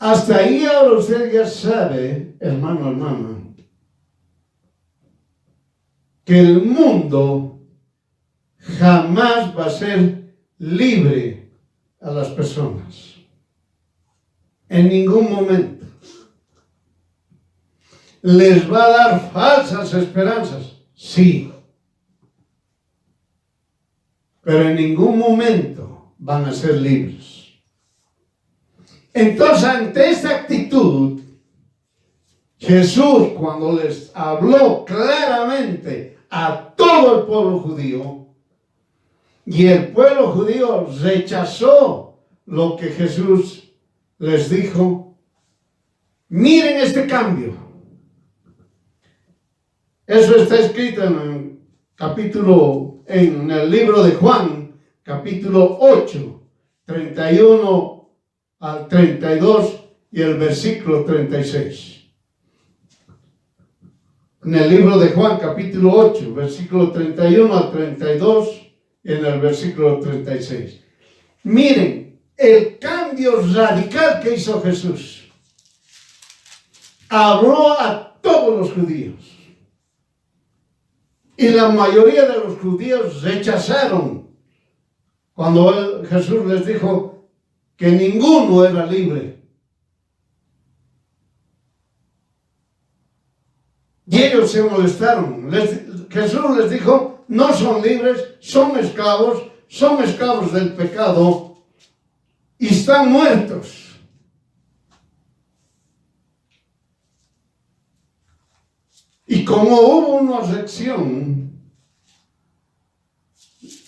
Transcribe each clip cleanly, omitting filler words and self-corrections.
Hasta ahí ahora usted ya sabe, hermano, hermana, que el mundo jamás va a ser libre a las personas. En ningún momento. ¿Les va a dar falsas esperanzas? Sí. Pero en ningún momento van a ser libres. Entonces, ante esta actitud, Jesús, cuando les habló claramente a todo el pueblo judío, y el pueblo judío rechazó lo que Jesús les dijo, miren este cambio. Eso está escrito en el libro de Juan, capítulo 8, 31 al 32 y el versículo 36. En el libro de Juan, capítulo 8, versículo 31 al 32 y en el versículo 36. Miren el cambio radical que hizo Jesús. Habló a todos los judíos. Y la mayoría de los judíos rechazaron cuando Jesús les dijo que ninguno era libre. Y ellos se molestaron. Jesús les dijo, no son libres, son esclavos del pecado y están muertos. Y como hubo una reacción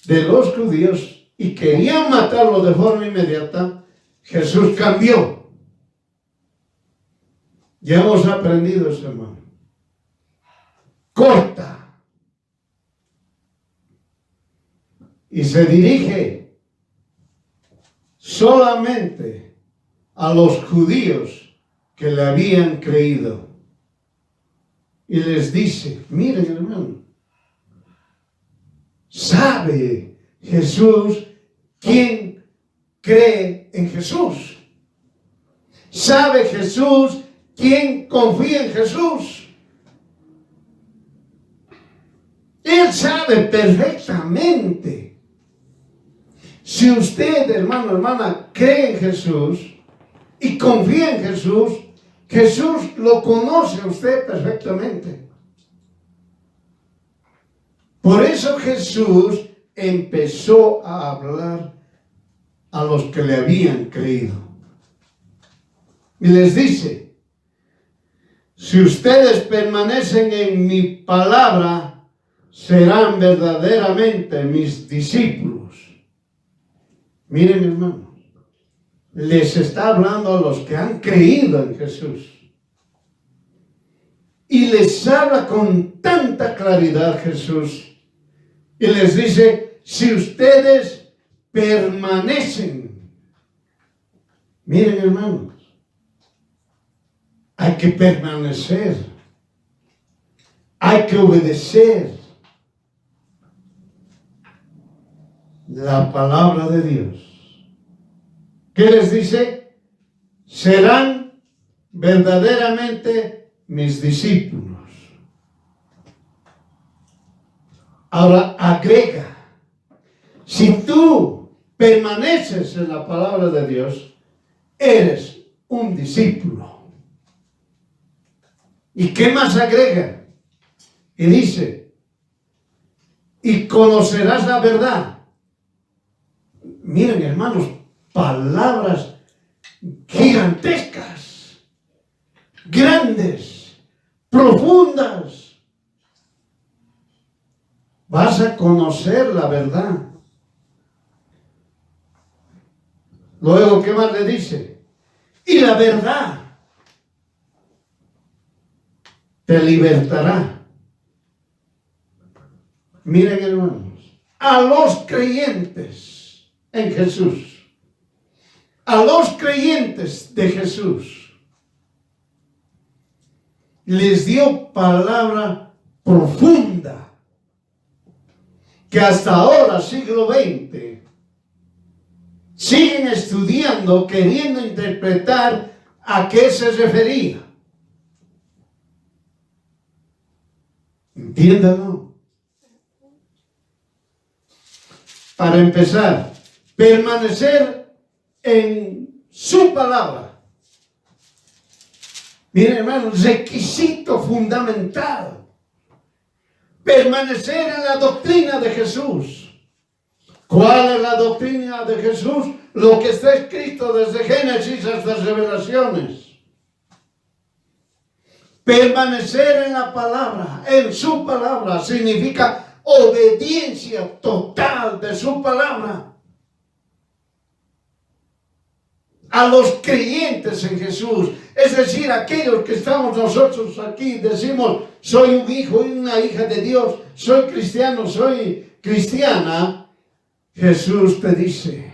de los judíos y querían matarlo de forma inmediata, Jesús cambió. Ya hemos aprendido eso, hermano. Corta. Y se dirige solamente a los judíos que le habían creído. Y les dice, miren, hermano, ¿sabe Jesús quién cree en Jesús? ¿Sabe Jesús quién confía en Jesús? Él sabe perfectamente. Si usted, hermano, hermana, cree en Jesús y confía en Jesús, Jesús lo conoce a usted perfectamente. Por eso Jesús empezó a hablar a los que le habían creído. Y les dice, si ustedes permanecen en mi palabra, serán verdaderamente mis discípulos. Miren, hermanos, les está hablando a los que han creído en Jesús. Y les habla con tanta claridad Jesús. Y les dice, si ustedes permanecen. Miren, hermanos, hay que permanecer. Hay que obedecer la palabra de Dios. ¿Qué les dice? Serán verdaderamente mis discípulos. Ahora agrega, si tú permaneces en la palabra de Dios, eres un discípulo. ¿Y qué más agrega? Y dice, y conocerás la verdad. Miren, hermanos, palabras gigantescas, grandes, profundas. Vas a conocer la verdad. Luego, ¿qué más le dice? Y la verdad te libertará. Miren, hermanos, a los creyentes en Jesús, a los creyentes de Jesús, les dio palabra profunda que hasta ahora, siglo XX, siguen estudiando, queriendo interpretar ¿A qué se refería? Entiéndalo. Para empezar, permanecer en su palabra. Miren, hermanos, requisito fundamental. Permanecer en la doctrina de Jesús. ¿Cuál es la doctrina de Jesús? Lo que está escrito desde Génesis hasta Revelaciones. Permanecer en la palabra, en su palabra, significa obediencia total de su palabra. A los creyentes en Jesús, es decir, aquellos que estamos nosotros aquí, decimos, soy un hijo y una hija de Dios, soy cristiano, soy cristiana. Jesús te dice,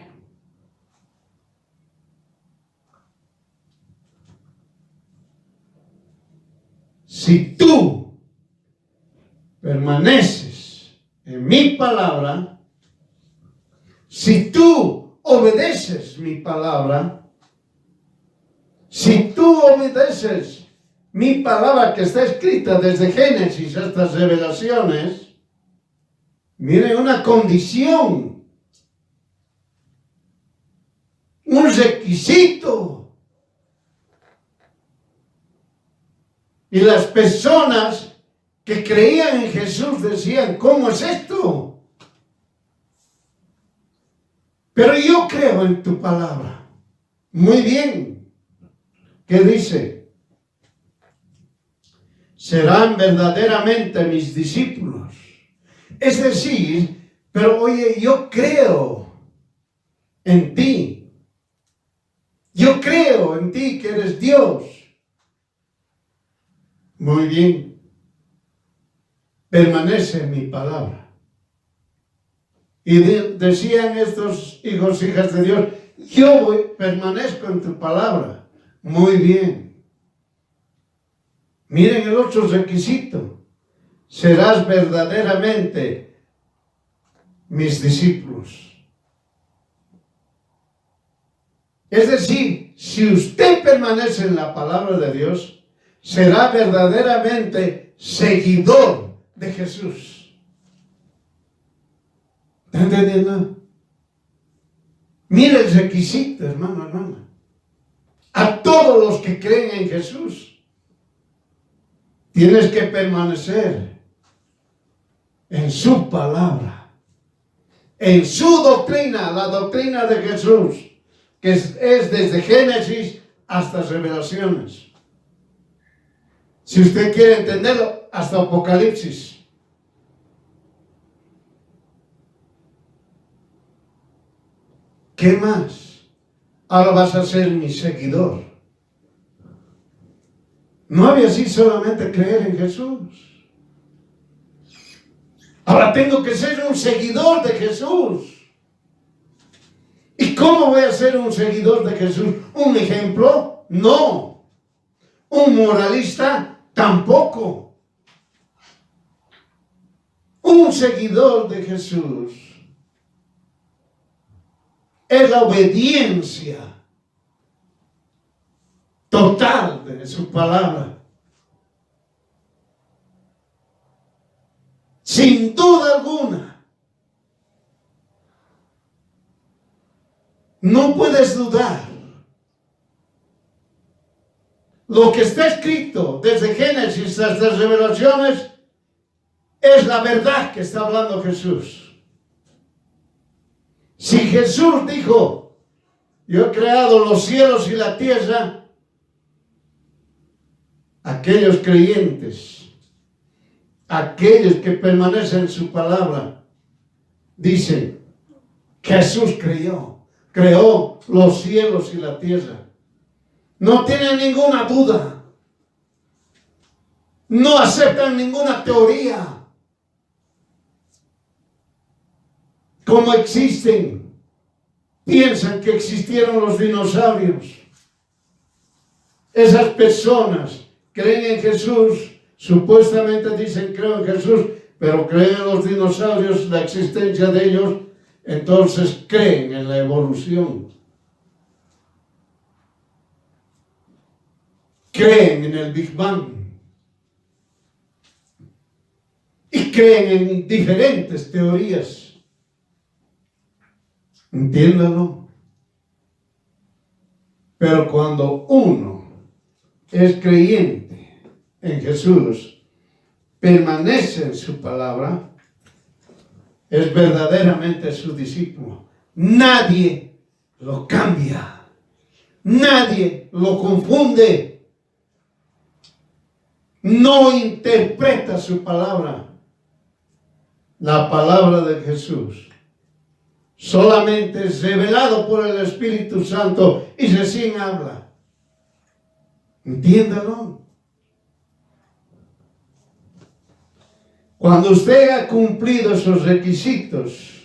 si tú permaneces en mi palabra, si tú obedeces mi palabra, si tú obedeces mi palabra que está escrita desde Génesis hasta Revelaciones, miren una condición, un requisito. Y las personas que creían en Jesús decían, ¿cómo es esto? Pero yo creo en tu palabra. Muy bien. ¿Qué dice? Serán verdaderamente mis discípulos. Es decir, pero oye, yo creo en ti. Yo creo en ti que eres Dios. Muy bien. Permanece en mi palabra. Y decían estos hijos, hijas de Dios, permanezco en tu palabra. Muy bien. Miren el otro requisito. Serás verdaderamente mis discípulos. Es decir, si usted permanece en la palabra de Dios, será verdaderamente seguidor de Jesús. ¿Está entendiendo? Mire el requisito, hermano, hermana. A todos los que creen en Jesús, tienes que permanecer en su palabra, en su doctrina, la doctrina de Jesús, que es desde Génesis hasta Revelaciones. Si usted quiere entenderlo, hasta Apocalipsis. ¿Qué más? Ahora vas a ser mi seguidor. No había así solamente creer en Jesús. Ahora tengo que ser un seguidor de Jesús. ¿Y cómo voy a ser un seguidor de Jesús? ¿Un ejemplo? No. ¿Un moralista? Tampoco. Un seguidor de Jesús es la obediencia total de su palabra. Sin duda alguna. No puedes dudar. Lo que está escrito desde Génesis hasta Revelaciones es la verdad que está hablando Jesús. Si Jesús dijo, yo he creado los cielos y la tierra, aquellos creyentes, aquellos que permanecen en su palabra, dicen, Jesús creó los cielos y la tierra. No tienen ninguna duda. No aceptan ninguna teoría. Como existen, piensan que existieron los dinosaurios. Esas personas creen en Jesús, supuestamente dicen creo en Jesús, pero creen en los dinosaurios, la existencia de ellos, entonces creen en la evolución. creen en el Big Bang y creen en diferentes teorías. Entiéndalo. Pero cuando uno es creyente en Jesús, permanece en su palabra, es verdaderamente su discípulo. Nadie lo cambia. Nadie lo confunde. No interpreta su palabra. La palabra de Jesús solamente es revelado por el Espíritu Santo y recién habla. Entiéndalo. Cuando usted ha cumplido esos requisitos,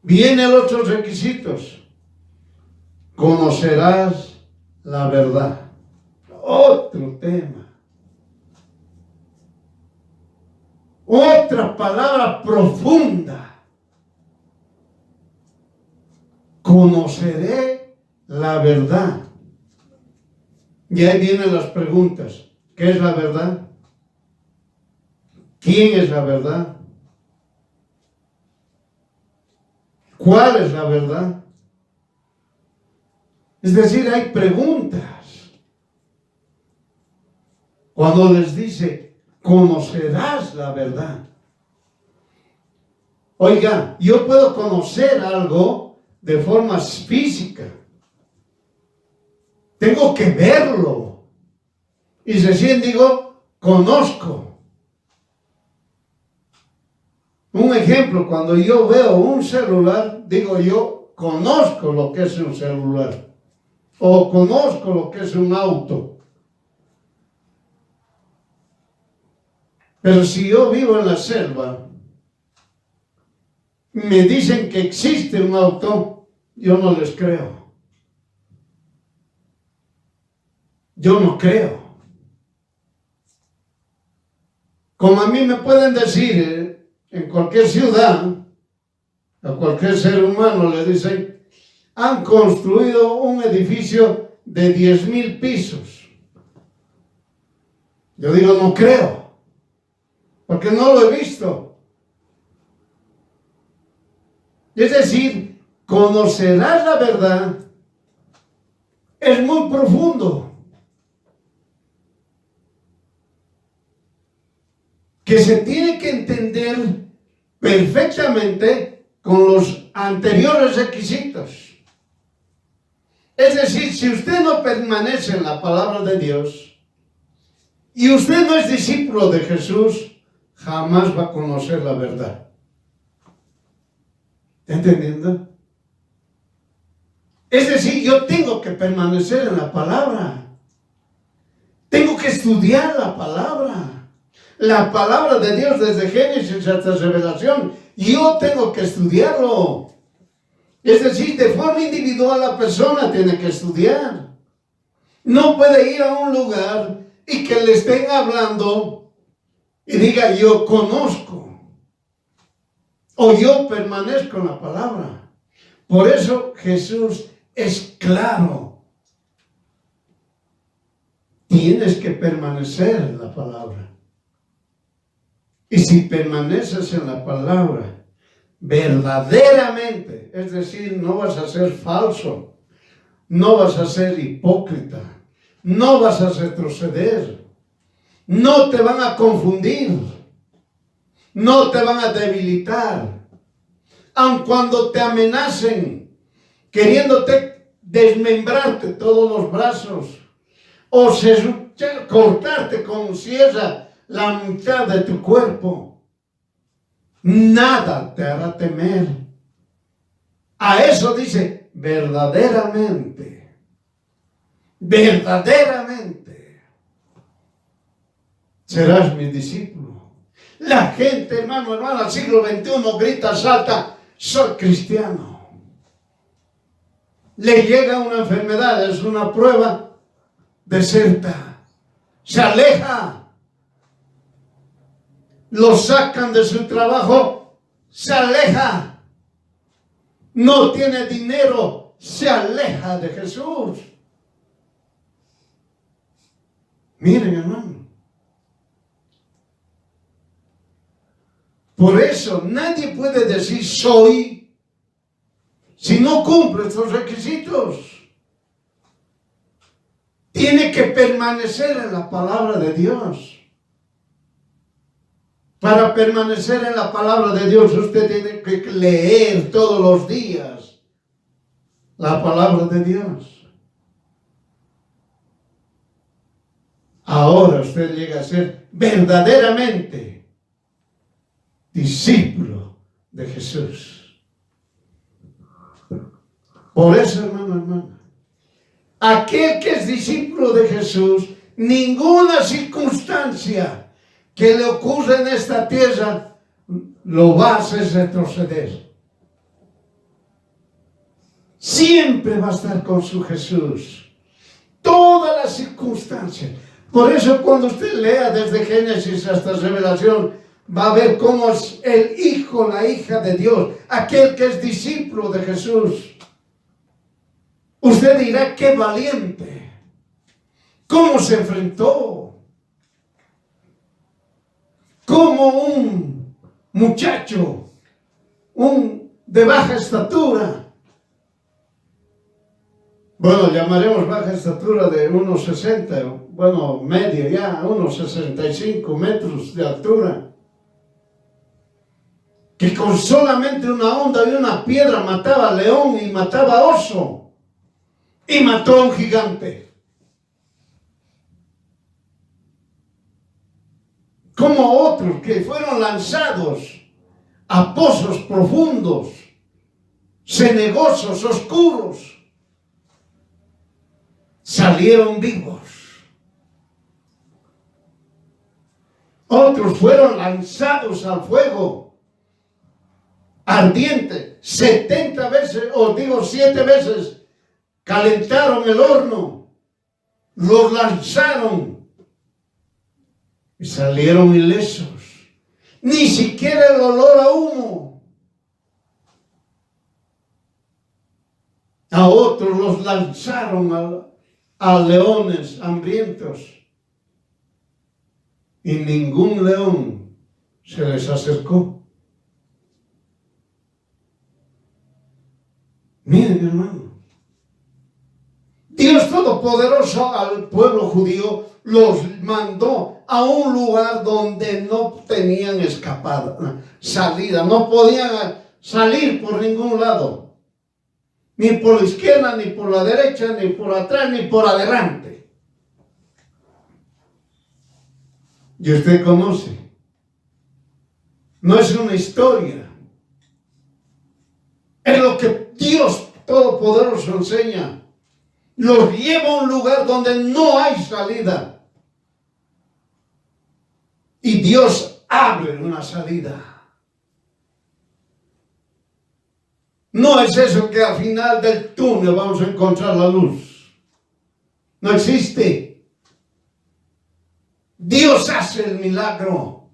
vienen los otros requisitos. Conocerás la verdad. Otro tema. Otra palabra profunda. Conoceré la verdad. Y ahí vienen las preguntas. ¿Qué es la verdad? ¿Quién es la verdad? ¿Cuál es la verdad? Es decir, hay preguntas. Cuando les dice, conocerás la verdad. Oiga, yo puedo conocer algo de forma física. Tengo que verlo. Y recién digo, conozco. Un ejemplo, cuando yo veo un celular, digo yo, conozco lo que es un celular. O conozco lo que es un auto. Pero si yo vivo en la selva, me dicen que existe un auto, yo no les creo. Yo no creo. Como a mí me pueden decir, en cualquier ciudad, a cualquier ser humano le dicen, han construido un edificio de 10,000 pisos. Yo digo, no creo, porque no lo he visto. Es decir, conocerás la verdad, es muy profundo. Que se tiene que entender perfectamente con los anteriores requisitos. Es decir, si usted no permanece en la palabra de Dios y usted no es discípulo de Jesús, jamás va a conocer la verdad. ¿Está entendiendo? Es decir, yo tengo que permanecer en la palabra. Tengo que estudiar la palabra. La palabra de Dios desde Génesis hasta Revelación, yo tengo que estudiarlo. Es decir, de forma individual la persona tiene que estudiar. No puede ir a un lugar y que le estén hablando y diga yo conozco o yo permanezco en la palabra. Por eso Jesús es claro. Tienes que permanecer en la palabra. Y si permaneces en la palabra, verdaderamente, es decir, no vas a ser falso, no vas a ser hipócrita, no vas a retroceder, no te van a confundir, no te van a debilitar, aun cuando te amenacen, queriéndote desmembrarte todos los brazos, o cortarte con sierra la mitad de tu cuerpo, nada te hará temer. A eso dice, verdaderamente, verdaderamente, serás mi discípulo. La gente, hermano, al siglo XXI grita, salta, soy cristiano. Le llega una enfermedad, es una prueba, deserta, se aleja. Lo sacan de su trabajo, se aleja. No tiene dinero, se aleja de Jesús. Miren, hermano. Por eso nadie puede decir soy si no cumple estos requisitos. Tiene que permanecer en la palabra de Dios. Para permanecer en la palabra de Dios, usted tiene que leer todos los días la palabra de Dios. Ahora usted llega a ser verdaderamente discípulo de Jesús. Por eso, hermano, aquel que es discípulo de Jesús, ninguna circunstancia que le ocurra en esta tierra lo va a hacer retroceder. Siempre va a estar con su Jesús. Todas las circunstancias. Por eso cuando usted lea desde Génesis hasta Revelación, va a ver cómo es el hijo, la hija de Dios, aquel que es discípulo de Jesús. Usted dirá, qué valiente. ¿Cómo se enfrentó? Como un muchacho, de baja estatura. Bueno, llamaremos baja estatura de 1,60, bueno, media ya, 1,65 metros de altura. Que con solamente una onda y una piedra mataba león y mataba oso. Y mató a un gigante. Como otros que fueron lanzados a pozos profundos, cenagosos, oscuros, salieron vivos. Otros fueron lanzados al fuego ardiente, 70 veces, o digo 7 veces, calentaron el horno, los lanzaron y salieron ilesos. Ni siquiera el olor a humo. A otros los lanzaron a leones hambrientos y ningún león se les acercó. Miren, hermano, Dios Todopoderoso al pueblo judío los mandó a un lugar donde no tenían salida, no podían salir por ningún lado, ni por la izquierda, ni por la derecha, ni por atrás, ni por adelante. Y usted conoce, no es una historia, es lo que Dios Todopoderoso enseña. Los lleva a un lugar donde no hay salida. Y Dios abre una salida. No es eso que al final del túnel vamos a encontrar la luz. No existe. Dios hace el milagro.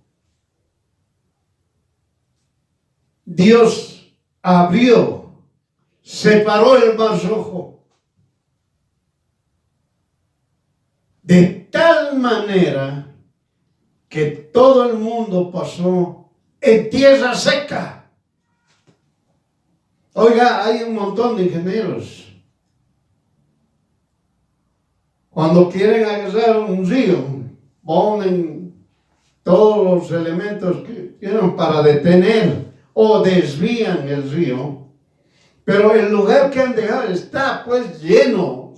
Dios abrió, separó el mar Rojo. De tal manera que todo el mundo pasó en tierra seca. Oiga, hay un montón de ingenieros. Cuando quieren agarrar un río, ponen todos los elementos que quieran para detener o desvían el río. Pero el lugar que han dejado está pues lleno.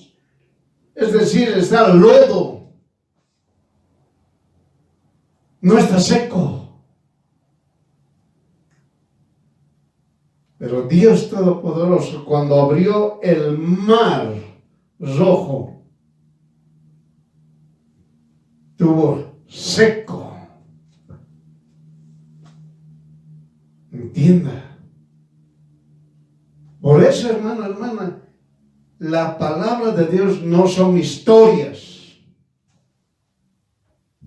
Es decir, está lodo. No está seco. Pero Dios Todopoderoso, cuando abrió el mar Rojo, tuvo seco. Entienda. Por eso, hermano, hermana, la palabra de Dios no son historias,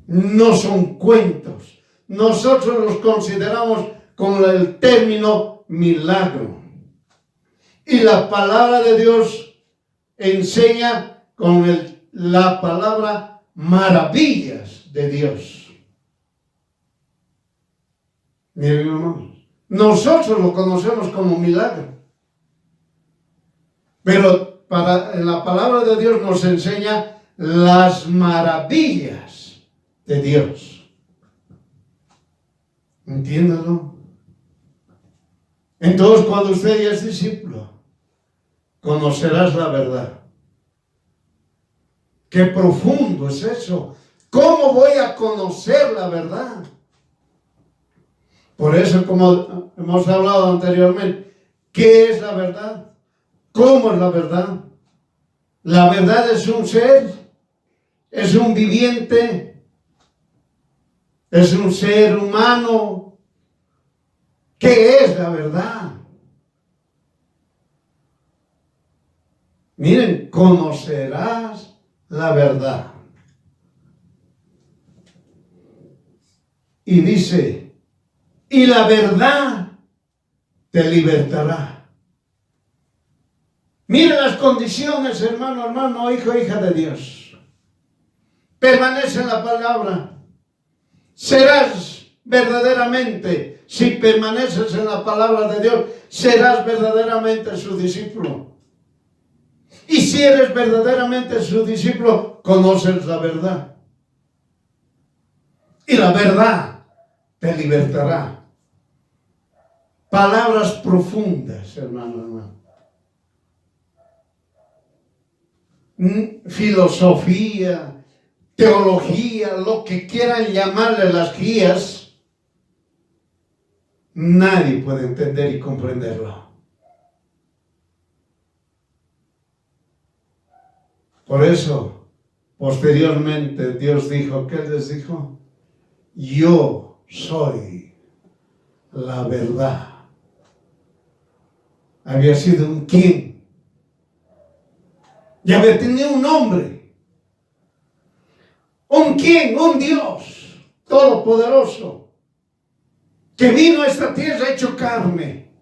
no son cuentos. Nosotros los consideramos con el término milagro. Y la palabra de Dios enseña con la palabra maravillas de Dios. Miren, hermanos, nosotros lo conocemos como milagro, pero en la palabra de Dios nos enseña las maravillas de Dios. Entiéndalo. Entonces, cuando usted ya es discípulo, conocerás la verdad. Qué profundo es eso. ¿Cómo voy a conocer la verdad? Por eso, como hemos hablado anteriormente, ¿qué es la verdad? ¿Cómo es la verdad? La verdad es un ser, es un viviente, es un ser humano. ¿Qué es la verdad? Miren, conocerás la verdad. Y dice, y la verdad te libertará. Miren las condiciones, hermano, hermano, hijo, hija de Dios. Permanece en la palabra. Serás verdaderamente, si permaneces en la palabra de Dios, serás verdaderamente su discípulo. Y si eres verdaderamente su discípulo, conoces la verdad. Y la verdad te libertará. Palabras profundas, hermano, hermano. Filosofía, teología, lo que quieran llamarle las guías, nadie puede entender y comprenderlo. Por eso, posteriormente, Dios dijo, ¿qué les dijo? Yo soy la verdad. Había sido un quién. Y había tenido un nombre. ¿Un quién? Un Dios todopoderoso, que vino a esta tierra hecho carne.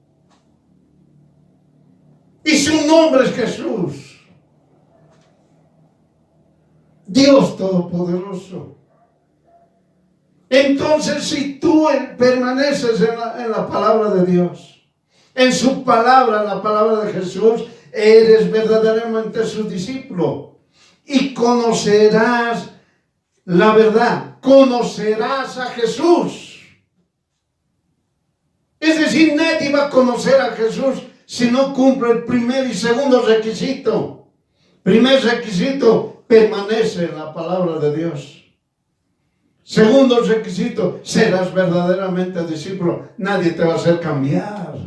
Y su nombre es Jesús. Dios todopoderoso. Entonces, si tú permaneces en la palabra de Dios, en su palabra, en la palabra de Jesús, eres verdaderamente su discípulo y conocerás la verdad, conocerás a Jesús. Es decir, nadie va a conocer a Jesús si no cumple el primer y segundo requisito. Primer requisito, permanece en la palabra de Dios. Segundo requisito, serás verdaderamente discípulo. Nadie te va a hacer cambiar.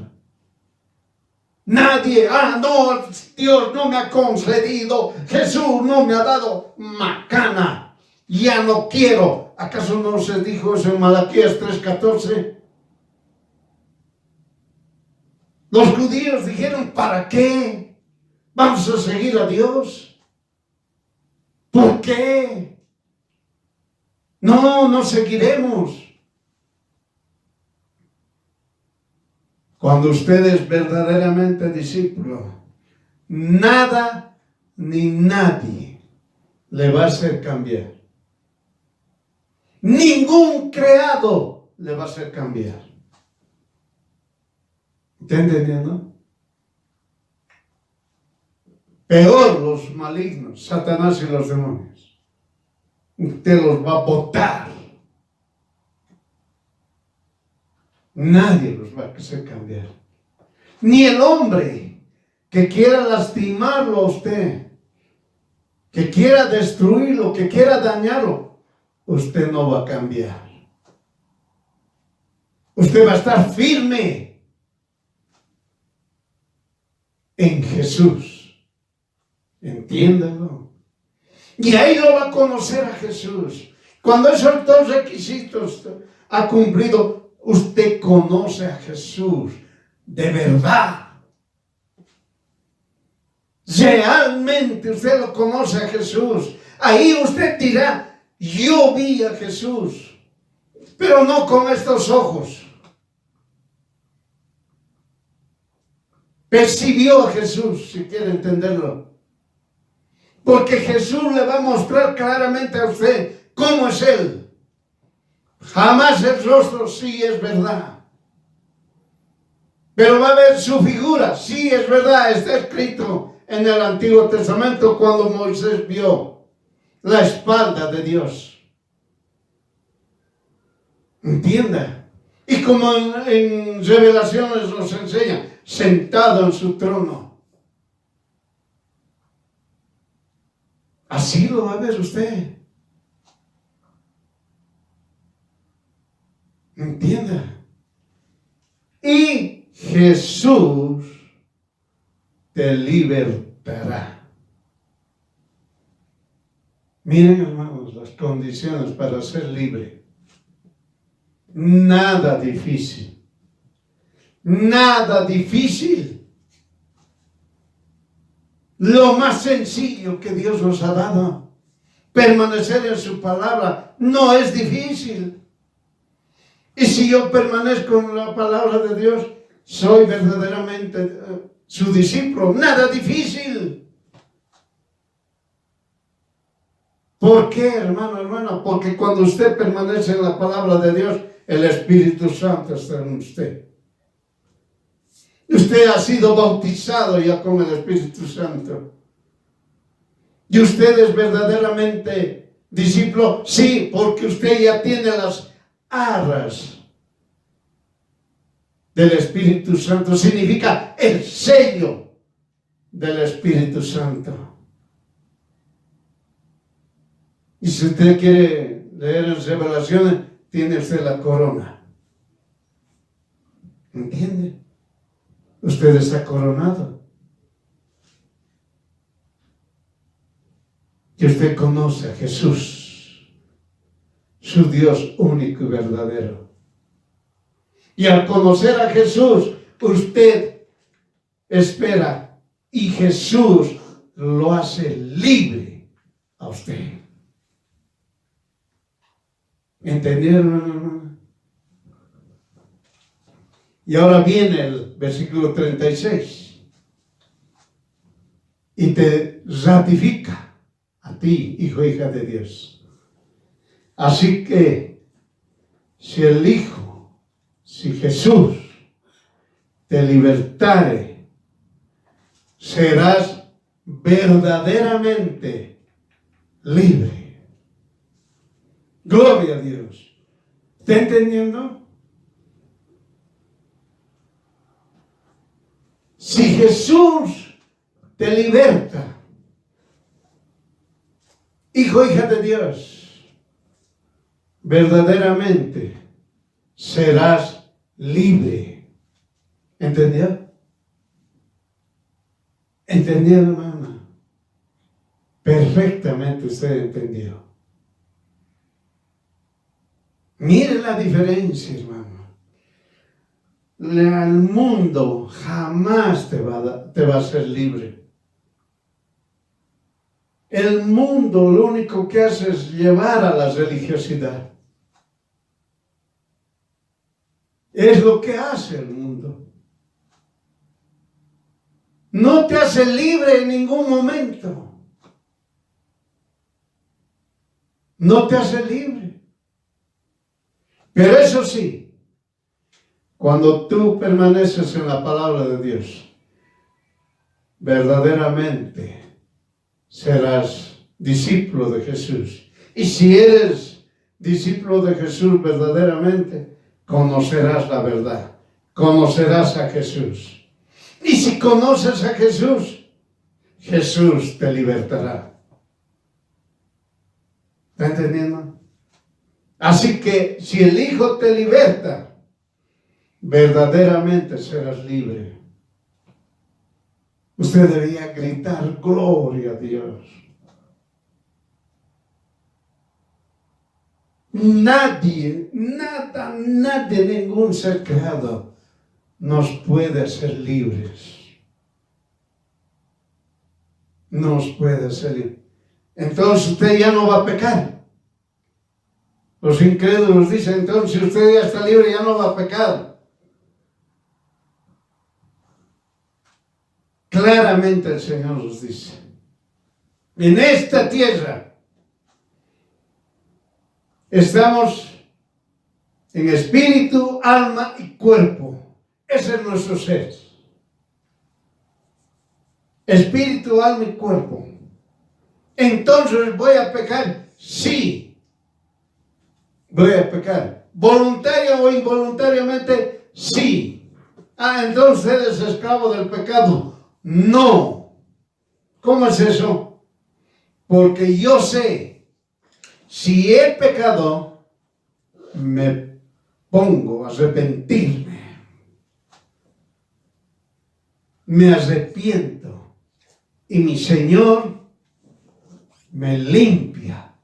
Nadie, no, Dios no me ha concedido, Jesús no me ha dado macana, ya no quiero. ¿Acaso no se dijo eso en Malaquías 3:14? Los judíos dijeron, ¿para qué vamos a seguir a Dios? ¿Por qué? No seguiremos. Cuando usted es verdaderamente discípulo, nada ni nadie le va a hacer cambiar. Ningún creado le va a hacer cambiar. ¿Está entendiendo? Peor los malignos, Satanás y los demonios. Usted los va a botar. Nadie los va a hacer cambiar. Ni el hombre que quiera lastimarlo a usted, que quiera destruirlo, que quiera dañarlo, usted no va a cambiar. Usted va a estar firme en Jesús. Entiéndalo. Y ahí lo va a conocer a Jesús. Cuando esos dos requisitos ha cumplido, usted conoce a Jesús de verdad. Realmente usted lo conoce a Jesús. Ahí usted dirá, yo vi a Jesús, pero no con estos ojos. Percibió a Jesús, si quiere entenderlo. Porque Jesús le va a mostrar claramente a usted cómo es Él. Jamás el rostro, sí es verdad. Pero va a ver su figura, sí es verdad, está escrito en el Antiguo Testamento cuando Moisés vio la espalda de Dios. Entienda. Y como en Revelaciones nos enseña, sentado en su trono. Así lo va a ver usted. Entienda. Y Jesús te libertará. Miren, hermanos, las condiciones para ser libre. Nada difícil. Nada difícil. Lo más sencillo que Dios nos ha dado. Permanecer en su palabra no es difícil. Y si yo permanezco en la palabra de Dios, soy verdaderamente su discípulo. Nada difícil. ¿Por qué, hermano, hermana? Porque cuando usted permanece en la palabra de Dios, el Espíritu Santo está en usted. Usted ha sido bautizado ya con el Espíritu Santo. Y usted es verdaderamente discípulo, sí, porque usted ya tiene las arras del Espíritu Santo. Significa el sello del Espíritu Santo. Y si usted quiere leer en Revelaciones, tiene usted la corona. ¿Entiende? Usted está coronado. Y usted conoce a Jesús, su Dios único y verdadero. Y al conocer a Jesús, usted espera y Jesús lo hace libre a usted. ¿Entendieron, hermano? Y ahora viene el versículo 36. Y te ratifica a ti, hijo, hija de Dios. Así que, si el Hijo, si Jesús te libertare, serás verdaderamente libre. Gloria a Dios. ¿Está entendiendo? Si Jesús te liberta, hijo, hija de Dios, verdaderamente serás libre. ¿Entendió? ¿Entendió, hermana? Perfectamente usted entendió. Mire la diferencia, hermano. El mundo jamás te va a hacer libre. El mundo lo único que hace es llevar a la religiosidad. Es lo que hace el mundo. No te hace libre en ningún momento. No te hace libre. Pero eso sí, cuando tú permaneces en la palabra de Dios, verdaderamente serás discípulo de Jesús. Y si eres discípulo de Jesús verdaderamente, conocerás la verdad, conocerás a Jesús. Y si conoces a Jesús, Jesús te libertará. ¿Está entendiendo? Así que si el Hijo te liberta, verdaderamente serás libre. Usted debería gritar, gloria a Dios. Nadie, ningún ser creado nos puede hacer libres. Nos puede hacer libres. Entonces usted ya no va a pecar. Los incrédulos dicen, entonces si usted ya está libre, ya no va a pecar. Claramente el Señor nos dice, en esta tierra, estamos en espíritu, alma y cuerpo. Ese es nuestro ser. Espíritu, alma y cuerpo. Entonces, ¿voy a pecar? Sí. Voy a pecar. ¿Voluntaria o involuntariamente? Sí. Entonces eres esclavo del pecado. No. ¿Cómo es eso? Porque yo sé, si he pecado, me pongo a arrepentirme. Me arrepiento. Y mi Señor me limpia,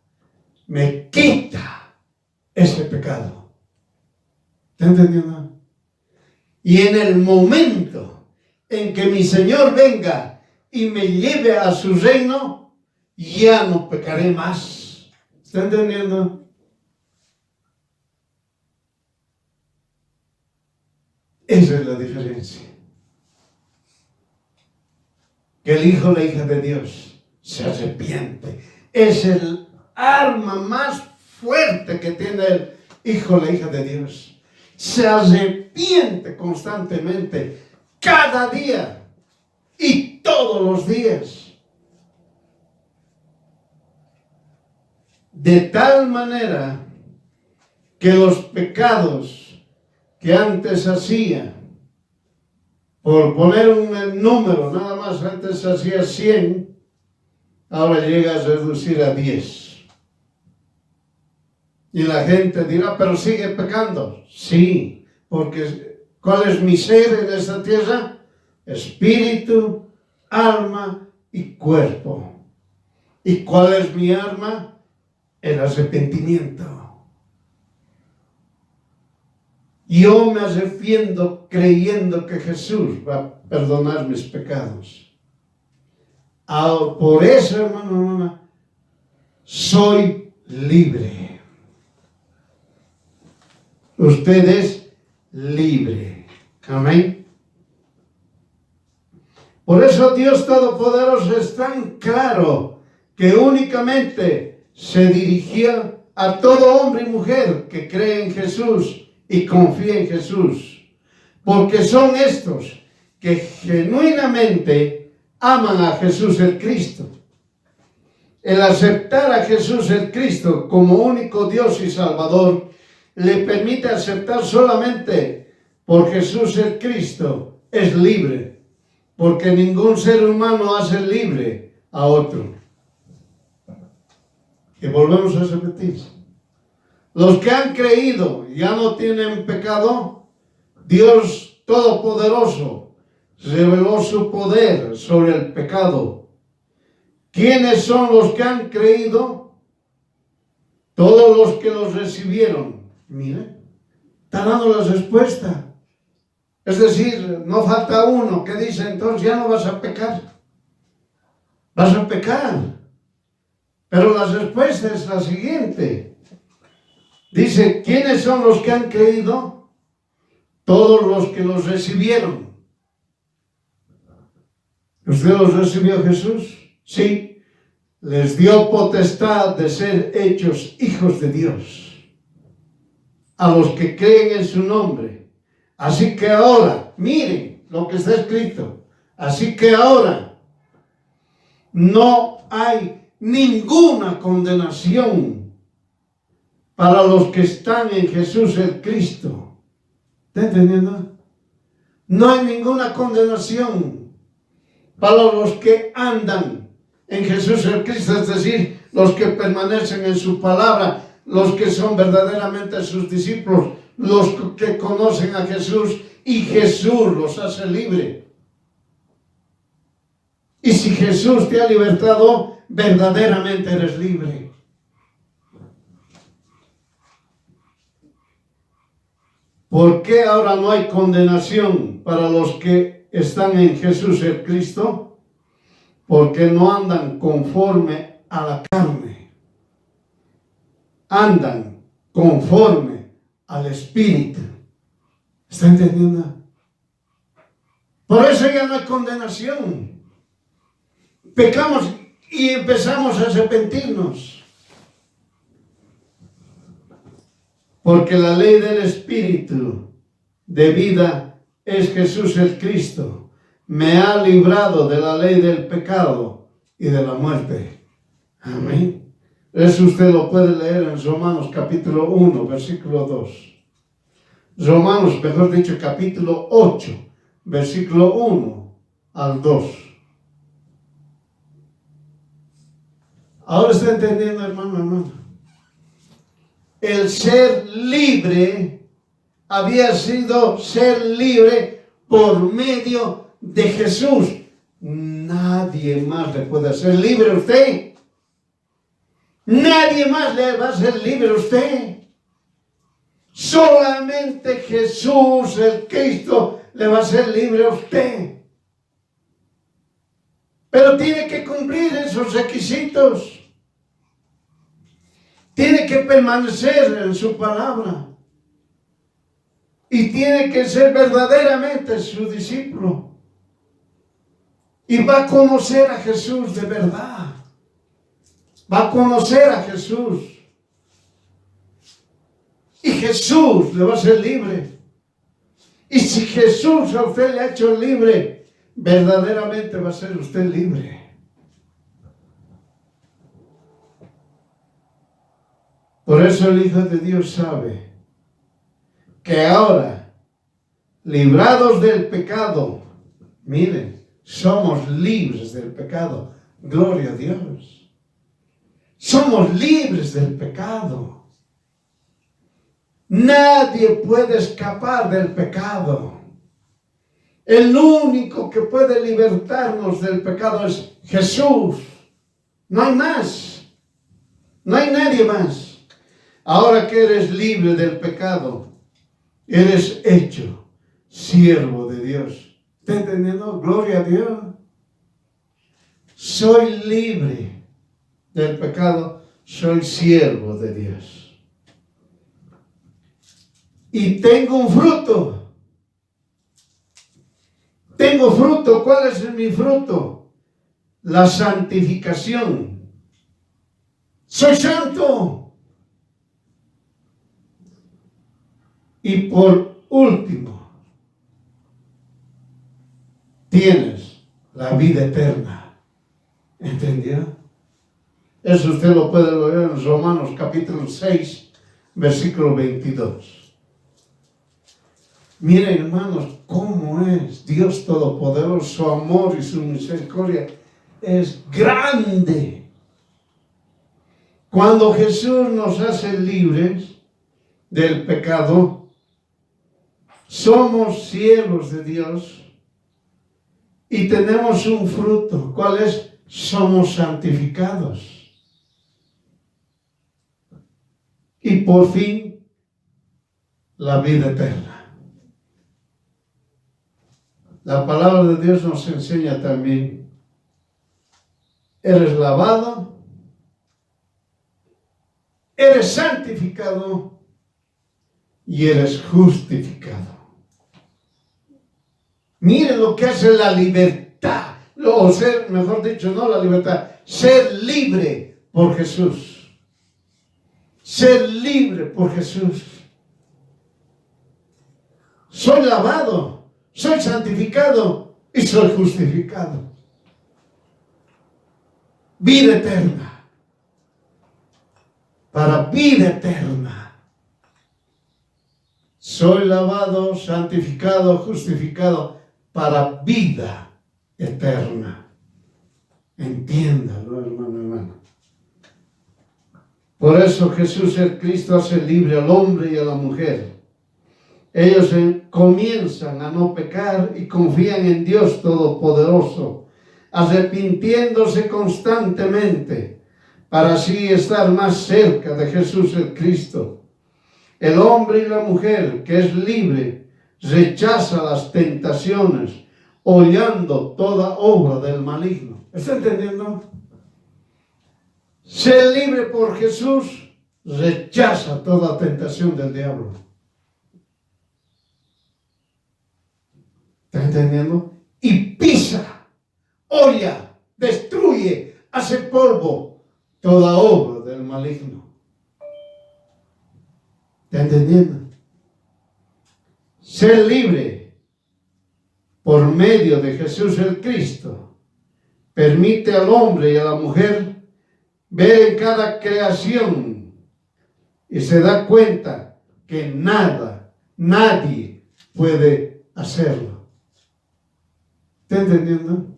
me quita ese pecado. ¿Está entendiendo? Y en el momento en que mi Señor venga y me lleve a su reino, ya no pecaré más. ¿Está entendiendo? Esa es la diferencia. Que el hijo o la hija de Dios se arrepiente. Es el arma más fuerte que tiene el hijo o la hija de Dios. Se arrepiente constantemente, cada día y todos los días. De tal manera que los pecados que antes hacía, por poner un número, nada más antes hacía 100, ahora llega a reducir a 10. Y la gente dirá, pero sigue pecando. Sí, porque ¿cuál es mi ser en esta tierra? Espíritu, alma y cuerpo. ¿Y cuál es mi alma? El arrepentimiento. Yo me arrepiento creyendo que Jesús va a perdonar mis pecados. Por eso, hermano, soy libre. Usted es libre. Amén. Por eso Dios Todopoderoso es tan claro que únicamente se dirigía a todo hombre y mujer que cree en Jesús y confía en Jesús, porque son estos que genuinamente aman a Jesús el Cristo. El aceptar a Jesús el Cristo como único Dios y Salvador le permite aceptar solamente por Jesús el Cristo. Es libre, porque ningún ser humano hace libre a otro. Y volvemos a repetir. Los que han creído ya no tienen pecado. Dios Todopoderoso reveló su poder sobre el pecado. ¿Quiénes son los que han creído? Todos los que los recibieron. Mire, está dando la respuesta. Es decir, no falta uno que dice, entonces ya no vas a pecar. Vas a pecar. Pero la respuesta es la siguiente. Dice, ¿quiénes son los que han creído? Todos los que los recibieron. ¿Usted los recibió Jesús? Sí. Les dio potestad de ser hechos hijos de Dios. A los que creen en su nombre. Así que ahora, miren lo que está escrito. Así que ahora no hay ninguna condenación para los que están en Jesús el Cristo. ¿Está entendiendo? No hay ninguna condenación para los que andan en Jesús el Cristo, es decir, los que permanecen en su palabra, los que son verdaderamente sus discípulos, los que conocen a Jesús y Jesús los hace libre. Y si Jesús te ha libertado, verdaderamente eres libre. ¿Por qué ahora no hay condenación para los que están en Jesús el Cristo? Porque no andan conforme a la carne. Andan conforme al Espíritu. ¿Está entendiendo? Por eso ya no hay condenación. Pecamos y empezamos a arrepentirnos. Porque la ley del Espíritu de vida es Jesús el Cristo. Me ha librado de la ley del pecado y de la muerte. Amén. Eso usted lo puede leer en Romanos capítulo 1, versículo 2. Romanos, mejor dicho, capítulo 8, versículo 1 al 2. Ahora está entendiendo, hermano. El ser libre había sido ser libre por medio de Jesús. Nadie más le puede hacer libre a usted. Nadie más le va a hacer libre a usted. Solamente Jesús, el Cristo, le va a hacer libre a usted. Pero tiene que cumplir esos requisitos. Tiene que permanecer en su palabra. Y tiene que ser verdaderamente su discípulo. Y va a conocer a Jesús de verdad. Va a conocer a Jesús. Y Jesús le va a hacer libre. Y si Jesús a usted le ha hecho libre, verdaderamente va a ser usted libre. Por eso el Hijo de Dios sabe que ahora, librados del pecado, miren, somos libres del pecado. Gloria a Dios. Somos libres del pecado. Nadie puede escapar del pecado. El único que puede libertarnos del pecado es Jesús. No hay más. No hay nadie más. Ahora que eres libre del pecado, eres hecho siervo de Dios. ¿Está entendiendo? Gloria a Dios. Soy libre del pecado, soy siervo de Dios. Y tengo un fruto. Tengo fruto. ¿Cuál es mi fruto? La santificación. Soy santo. Y por último, tienes la vida eterna. ¿Entendió? Eso usted lo puede leer en Romanos capítulo 6, versículo 22. Miren, hermanos, cómo es Dios Todopoderoso. Su amor y su misericordia es grande. Cuando Jesús nos hace libres del pecado, somos siervos de Dios y tenemos un fruto. ¿Cuál es? Somos santificados. Y por fin, la vida eterna. La palabra de Dios nos enseña también, eres lavado, eres santificado y eres justificado. Miren lo que hace la libertad, o ser, mejor dicho, no la libertad, ser libre por Jesús. Ser libre por Jesús. Soy lavado, soy santificado y soy justificado. Vida eterna. Para vida eterna. Soy lavado, santificado, justificado para vida eterna. Entiéndalo, hermano. Por eso Jesús el Cristo hace libre al hombre y a la mujer. Ellos comienzan a no pecar y confían en Dios Todopoderoso, arrepintiéndose constantemente para así estar más cerca de Jesús el Cristo. El hombre y la mujer que es libre rechaza las tentaciones, hollando toda obra del maligno. ¿Está entendiendo? Ser libre por Jesús rechaza toda tentación del diablo. ¿Está entendiendo? Y pisa, olla, destruye, hace polvo toda obra del maligno. ¿Está entendiendo? Ser libre por medio de Jesús el Cristo permite al hombre y a la mujer ver en cada creación y se da cuenta que nadie puede hacerlo. ¿Está entendiendo?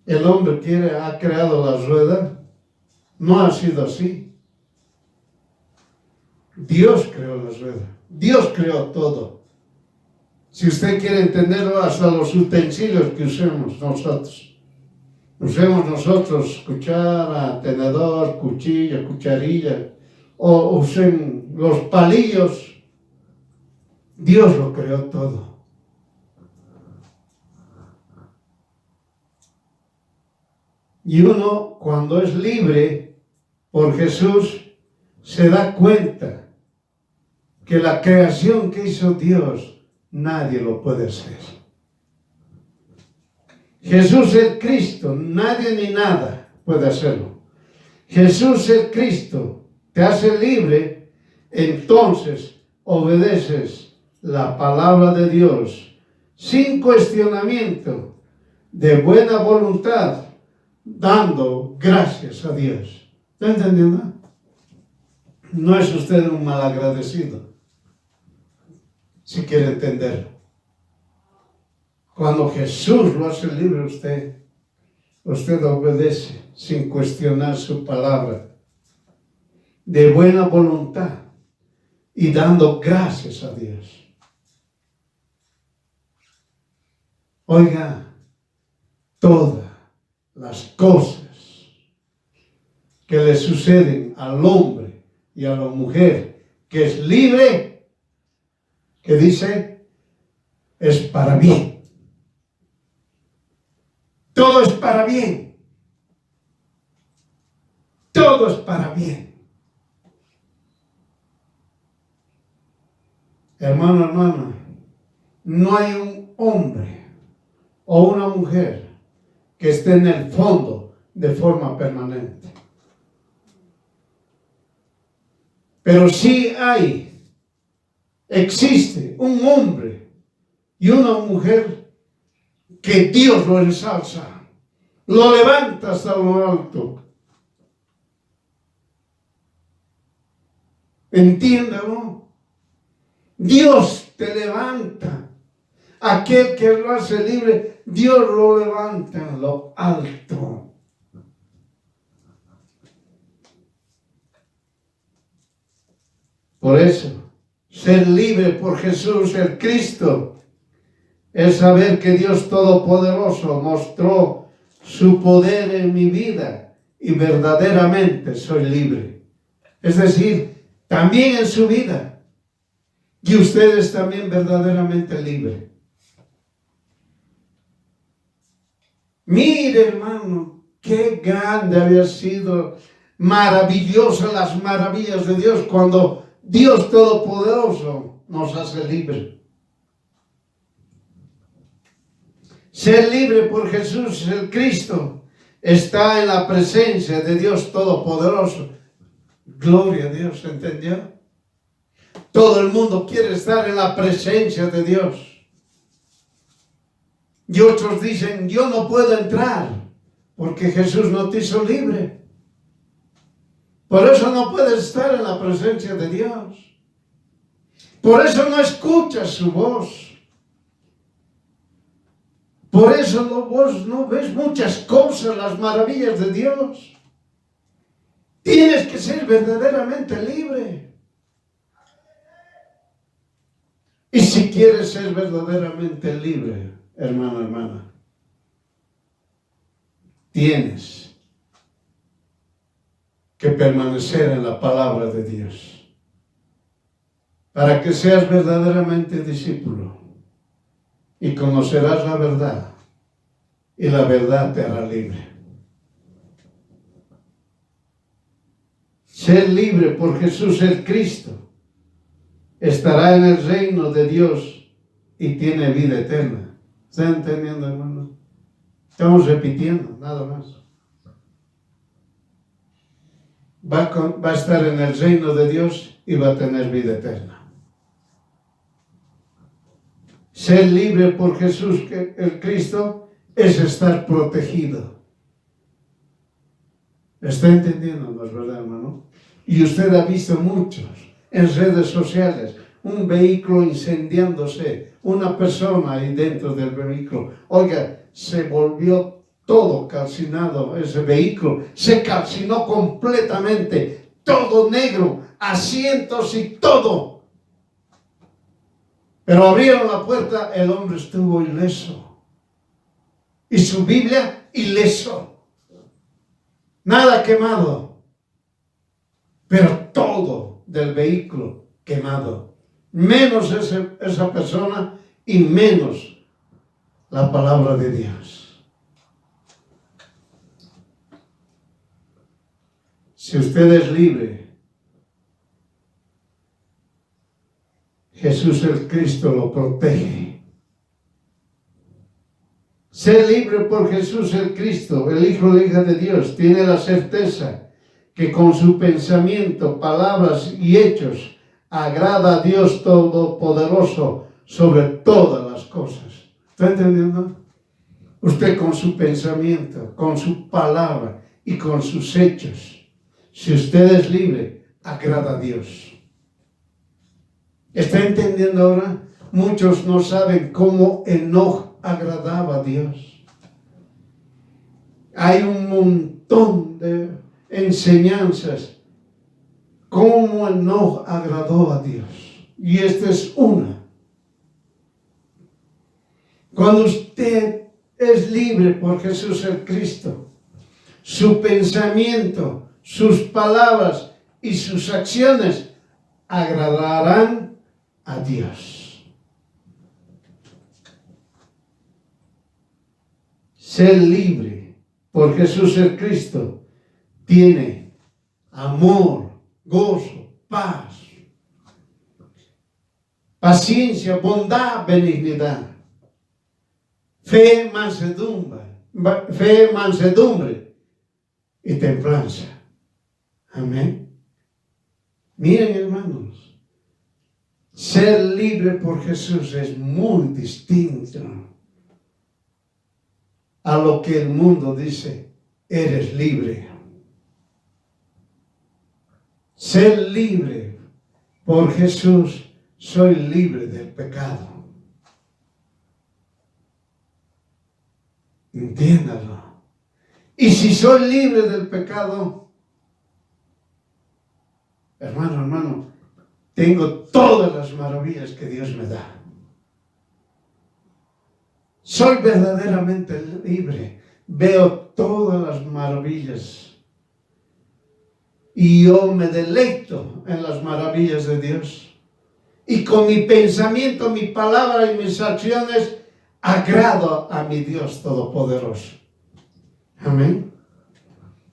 El hombre ha creado la rueda. No ha sido así. Dios creó la rueda. Dios creó todo. Si usted quiere entenderlo, hasta los utensilios que usemos nosotros. Usemos nosotros cuchara, tenedor, cuchilla, cucharilla, o usen los palillos. Dios lo creó todo. Y uno, cuando es libre por Jesús, se da cuenta que la creación que hizo Dios, nadie lo puede hacer. Jesús el Cristo, nadie ni nada puede hacerlo. Jesús el Cristo te hace libre, entonces obedeces la palabra de Dios sin cuestionamiento, de buena voluntad, dando gracias a Dios. ¿Está entendiendo? No es usted un malagradecido, si quiere entenderlo. Cuando Jesús lo hace libre usted obedece sin cuestionar su palabra, de buena voluntad y dando gracias a Dios. Oiga, todas las cosas que le suceden al hombre y a la mujer que es libre, que dice, es para bien. Todo es para bien. Todo es para bien. Hermano, hermana, no hay un hombre o una mujer que esté en el fondo de forma permanente. Pero sí existe un hombre y una mujer que Dios lo ensalza, lo levanta hasta lo alto. Entiéndalo. Dios te levanta. Aquel que lo hace libre, Dios lo levanta en lo alto. Por eso, ser libre por Jesús el Cristo es saber que Dios Todopoderoso mostró su poder en mi vida y verdaderamente soy libre. Es decir, también en su vida. Y ustedes también verdaderamente libres. Mire, hermano, qué grande había sido, maravillosas las maravillas de Dios cuando Dios Todopoderoso nos hace libres. Ser libre por Jesús el Cristo está en la presencia de Dios Todopoderoso. Gloria a Dios, ¿entendió? Todo el mundo quiere estar en la presencia de Dios. Y otros dicen, yo no puedo entrar porque Jesús no te hizo libre. Por eso no puedes estar en la presencia de Dios. Por eso no escuchas su voz. Por eso vos no ves muchas cosas, las maravillas de Dios. Tienes que ser verdaderamente libre. Y si quieres ser verdaderamente libre, hermano, hermana, tienes que permanecer en la palabra de Dios para que seas verdaderamente discípulo y conocerás la verdad y la verdad te hará libre. Ser libre por Jesús el Cristo estará en el reino de Dios y tiene vida eterna. ¿Están entendiendo, hermano? Estamos repitiendo, nada más. va a estar en el reino de Dios y va a tener vida eterna. Ser libre por Jesús, el Cristo, es estar protegido. ¿Está entendiendo? ¿No es verdad, hermano? Y usted ha visto muchos en redes sociales, un vehículo incendiándose, una persona ahí dentro del vehículo. Oiga, se volvió todo calcinado ese vehículo, se calcinó completamente, todo negro, asientos y todo. Pero abrieron la puerta, el hombre estuvo ileso. Y su Biblia, ileso. Nada quemado. Pero todo del vehículo quemado. Menos esa persona y menos la palabra de Dios. Si usted es libre, Jesús el Cristo lo protege. Ser libre por Jesús el Cristo, el Hijo o la hija de Dios, tiene la certeza que con su pensamiento, palabras y hechos agrada a Dios Todopoderoso sobre todas las cosas. ¿Está entendiendo? Usted con su pensamiento, con su palabra y con sus hechos, si usted es libre, agrada a Dios. ¿Está entendiendo ahora? Muchos no saben cómo Enoc agradaba a Dios. Hay un montón de enseñanzas cómo Enoc agradó a Dios. Y esta es una. Cuando usted es libre por Jesús el Cristo, su pensamiento, sus palabras y sus acciones agradarán a Dios. Ser libre por Jesús el Cristo tiene amor, gozo, paz, paciencia, bondad, benignidad, fe, mansedumbre y templanza. Amén. Miren, hermanos, ser libre por Jesús es muy distinto a lo que el mundo dice, eres libre. Ser libre por Jesús, soy libre del pecado. Entiéndalo. Y si soy libre del pecado, hermano, tengo todas las maravillas que Dios me da. Soy verdaderamente libre. Veo todas las maravillas. Y yo me deleito en las maravillas de Dios. Y con mi pensamiento, mi palabra y mis acciones, agrado a mi Dios Todopoderoso. Amén.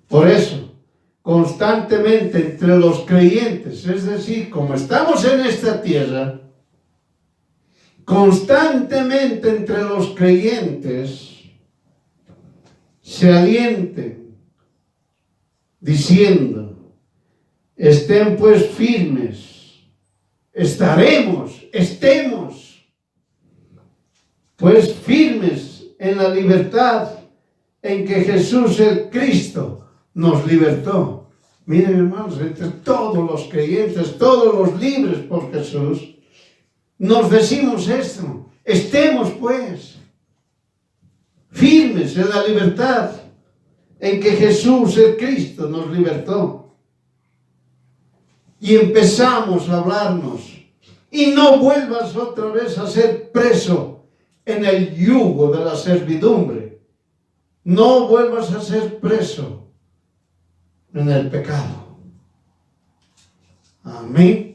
Por eso, constantemente entre los creyentes, es decir, como estamos en esta tierra, constantemente entre los creyentes se alienten diciendo, estén pues firmes, estemos pues firmes en la libertad en que Jesús el Cristo nos libertó. Miren, hermanos, entre todos los creyentes, todos los libres por Jesús, nos decimos esto: estemos pues firmes en la libertad en que Jesús el Cristo nos libertó. Y empezamos a hablarnos: y no vuelvas otra vez a ser preso en el yugo de la servidumbre. No vuelvas a ser preso en el pecado. Amén.